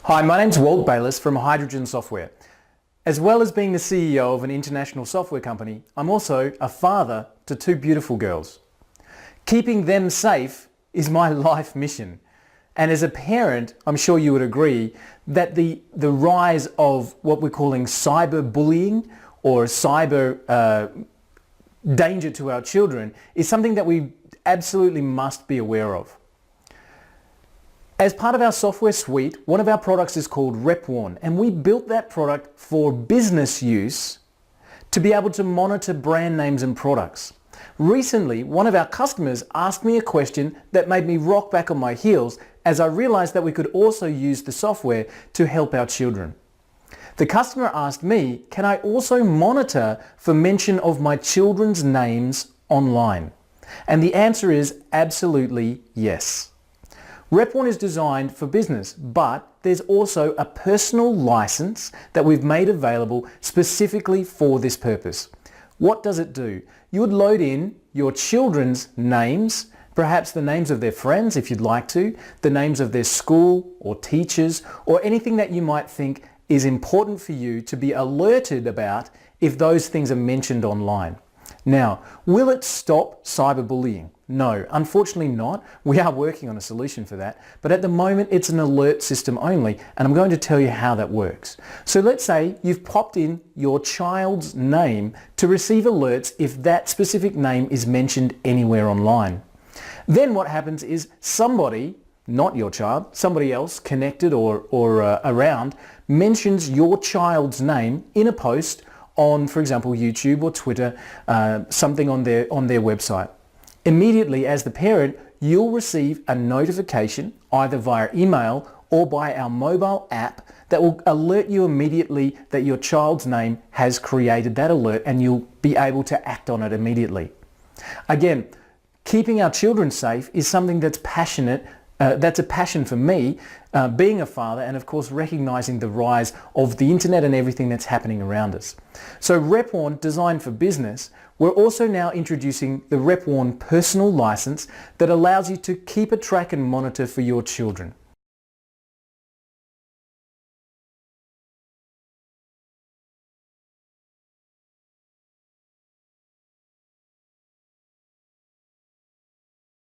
Hi, my name's Walt Bayliss from Hydrogen Software. As well as being the CEO of an international software company, I'm also a father to two beautiful girls. Keeping them safe is my life mission. And as a parent, I'm sure you would agree that the rise of what we're calling cyberbullying or cyber danger to our children is something that we absolutely must be aware of. As part of our software suite, one of our products is called RepWarn, and we built that product for business use to be able to monitor brand names and products. Recently, one of our customers asked me a question that made me rock back on my heels as I realized that we could also use the software to help our children. The customer asked me, can I also monitor for mention of my children's names online? And the answer is absolutely yes. RepWarn is designed for business, but there's also a personal license that we've made available specifically for this purpose. What does it do? You would load in your children's names, perhaps the names of their friends if you'd like to, the names of their school or teachers, or anything that you might think is important for you to be alerted about if those things are mentioned online. Now, will it stop cyberbullying? No, unfortunately not. We are working on a solution for that, but at the moment it's an alert system only, and I'm going to tell you how that works. So let's say you've popped in your child's name to receive alerts if that specific name is mentioned anywhere online. Then what happens is somebody, not your child, somebody else connected or around, mentions your child's name in a post on, for example, YouTube or Twitter, something on their website. Immediately, as the parent, you'll receive a notification either via email or by our mobile app that will alert you immediately that your child's name has created that alert, and you'll be able to act on it immediately. Again, keeping our children safe is something that's that's a passion for me, being a father, and of course recognizing the rise of the internet and everything that's happening around us. So RepWarn, designed for business, we're also now introducing the RepWarn personal license that allows you to keep a track and monitor for your children.